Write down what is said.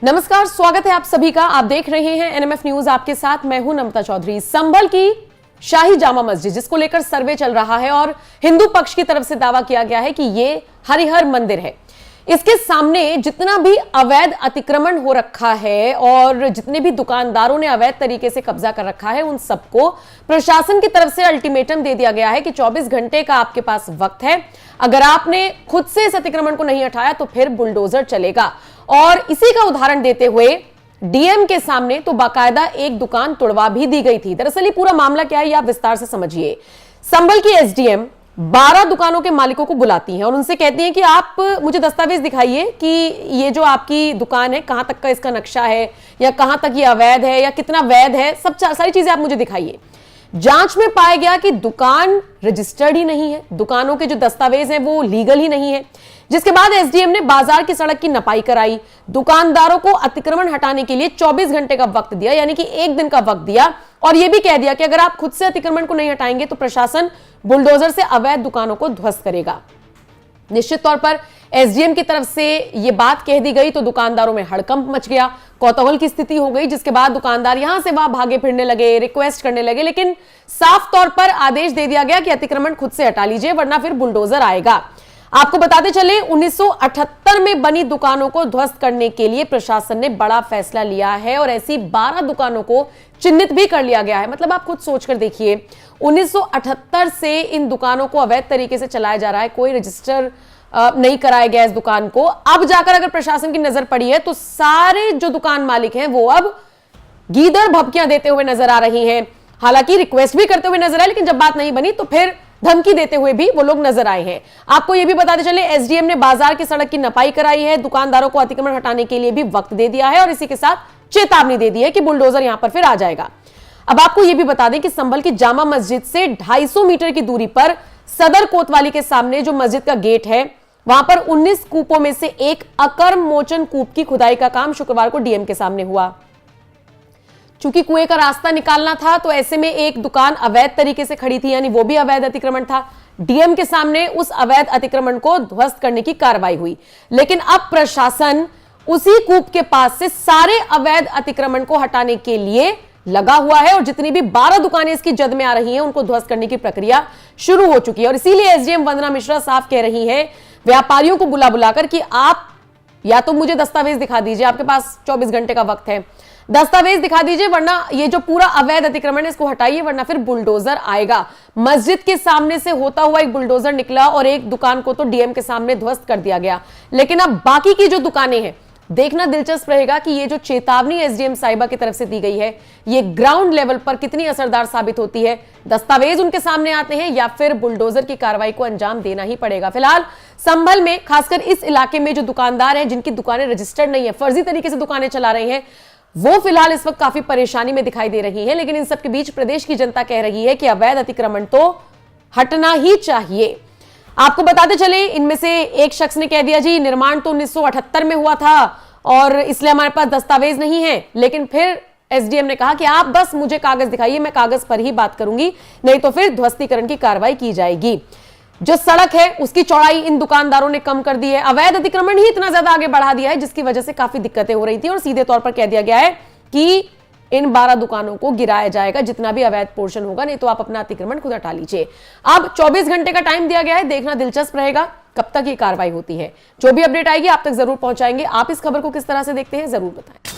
नमस्कार, स्वागत है आप सभी का। आप देख रहे हैं एनएमएफ न्यूज, आपके साथ मैं हूं नमता चौधरी। संभल की शाही जामा मस्जिद जिसको लेकर सर्वे चल रहा है और हिंदू पक्ष की तरफ से दावा किया गया है कि ये हरिहर मंदिर है, इसके सामने जितना भी अवैध अतिक्रमण हो रखा है और जितने भी दुकानदारों ने अवैध तरीके से कब्जा कर रखा है, उन सबको प्रशासन की तरफ से अल्टीमेटम दे दिया गया है कि 24 घंटे का आपके पास वक्त है। अगर आपने खुद से इस अतिक्रमण को नहीं हटाया तो फिर बुलडोजर चलेगा। और इसी का उदाहरण देते हुए डीएम के सामने तो बाकायदा एक दुकान तोड़वा भी दी गई थी। दरअसल ये पूरा मामला क्या है, ये आप विस्तार से समझिए। संभल की एसडीएम 12 दुकानों के मालिकों को बुलाती हैं और उनसे कहती हैं कि आप मुझे दस्तावेज दिखाइए कि ये जो आपकी दुकान है कहां तक का इसका नक्शा है, या कहां तक ये अवैध है या कितना वैध है, सब सारी चीजें आप मुझे दिखाइए। जांच में पाया गया कि दुकान रजिस्टर्ड ही नहीं है, दुकानों के जो दस्तावेज हैं वो लीगल ही नहीं है। जिसके बाद एसडीएम ने बाजार की सड़क की नपाई कराई, दुकानदारों को अतिक्रमण हटाने के लिए 24 घंटे का वक्त दिया, यानी कि एक दिन का वक्त दिया, और यह भी कह दिया कि अगर आप खुद से अतिक्रमण को नहीं हटाएंगे तो प्रशासन बुलडोजर से अवैध दुकानों को ध्वस्त करेगा। निश्चित तौर पर एसडीएम की तरफ से यह बात कह दी गई तो दुकानदारों में हड़कंप मच गया, कौतूहल की स्थिति हो गई। जिसके बाद दुकानदार यहां से वहां भागे फिरने लगे, रिक्वेस्ट करने लगे, लेकिन साफ तौर पर आदेश दे दिया गया कि अतिक्रमण खुद से हटा लीजिए वरना फिर बुलडोजर आएगा। आपको बताते चले 1978 में बनी दुकानों को ध्वस्त करने के लिए प्रशासन ने बड़ा फैसला लिया है और ऐसी 12 दुकानों को चिन्हित भी कर लिया गया है। मतलब आप खुद सोचकर देखिए, 1978 से इन दुकानों को अवैध तरीके से चलाया जा रहा है, कोई रजिस्टर नहीं कराया गया इस दुकान को। अब जाकर अगर प्रशासन की नजर पड़ी है तो सारे जो दुकान मालिक हैं वो अब गीदड़ भभकियां देते हुए नजर आ रही हैं। हालांकि रिक्वेस्ट भी करते हुए नजर आए, लेकिन जब बात नहीं बनी तो फिर धमकी देते हुए भी वो लोग नजर आए हैं। आपको यह भी बताते चले, एसडीएम ने बाजार की सड़क की नपाई कराई है, दुकानदारों को अतिक्रमण हटाने के लिए भी वक्त दे दिया है और इसी के साथ चेतावनी दे दी है कि बुलडोजर यहां पर फिर आ जाएगा। अब आपको यह भी बता दें कि संभल की जामा मस्जिद से 250 मीटर की दूरी पर सदर कोतवाली के सामने जो मस्जिद का गेट है, वहां पर 19 कूपों में से एक अकर्म मोचन कूप की खुदाई का काम शुक्रवार को डीएम के सामने हुआ। चूंकि कुएं का रास्ता निकालना था तो ऐसे में एक दुकान अवैध तरीके से खड़ी थी, यानी वो भी अवैध अतिक्रमण था। डीएम के सामने उस अवैध अतिक्रमण को ध्वस्त करने की कार्रवाई हुई, लेकिन अब प्रशासन उसी कूप के पास से सारे अवैध अतिक्रमण को हटाने के लिए लगा हुआ है और जितनी भी 12 दुकानें इसकी जद में आ रही हैं उनको ध्वस्त करने की प्रक्रिया शुरू हो चुकी है। और इसीलिए एसडीएम वंदना मिश्रा साफ कह रही हैं व्यापारियों को बुला बुलाकर कि आप या तो मुझे दस्तावेज दिखा दीजिए, आपके पास 24 घंटे का वक्त है, दस्तावेज दिखा दीजिए, वरना ये जो पूरा अवैध अतिक्रमण है इसको हटाइए वरना फिर बुलडोजर आएगा। मस्जिद के सामने से होता हुआ एक बुलडोजर निकला और एक दुकान को तो डीएम के सामने ध्वस्त कर दिया गया, लेकिन अब बाकी की जो दुकानें हैं देखना दिलचस्प रहेगा कि ये जो चेतावनी एसडीएम साहिबा की तरफ से दी गई है ये ग्राउंड लेवल पर कितनी असरदार साबित होती है। दस्तावेज उनके सामने आते हैं या फिर बुलडोजर की कार्रवाई को अंजाम देना ही पड़ेगा। फिलहाल संभल में खासकर इस इलाके में जो दुकानदार हैं जिनकी दुकानें रजिस्टर्ड नहीं है, फर्जी तरीके से दुकानें चला रहे हैं, वो फिलहाल इस वक्त काफी परेशानी में दिखाई दे रही है। लेकिन इन सबके बीच प्रदेश की जनता कह रही है कि अवैध अतिक्रमण तो हटना ही चाहिए। आपको बताते चले, इनमें से एक शख्स ने कह दिया जी निर्माण तो 1978 में हुआ था और इसलिए हमारे पास दस्तावेज नहीं है, लेकिन फिर एसडीएम ने कहा कि आप बस मुझे कागज दिखाइए, मैं कागज पर ही बात करूंगी, नहीं तो फिर ध्वस्तीकरण की कार्रवाई की जाएगी। जो सड़क है उसकी चौड़ाई इन दुकानदारों ने कम कर दी है, अवैध अतिक्रमण ही इतना ज्यादा आगे बढ़ा दिया है जिसकी वजह से काफी दिक्कतें हो रही थी और सीधे तौर पर कह दिया गया है कि इन 12 दुकानों को गिराया जाएगा जितना भी अवैध पोर्शन होगा, नहीं तो आप अपना अतिक्रमण खुद हटा लीजिए। अब 24 घंटे का टाइम दिया गया है, देखना दिलचस्प रहेगा कब तक ये कार्रवाई होती है। जो भी अपडेट आएगी आप तक जरूर पहुंचाएंगे। आप इस खबर को किस तरह से देखते हैं जरूर बताएं।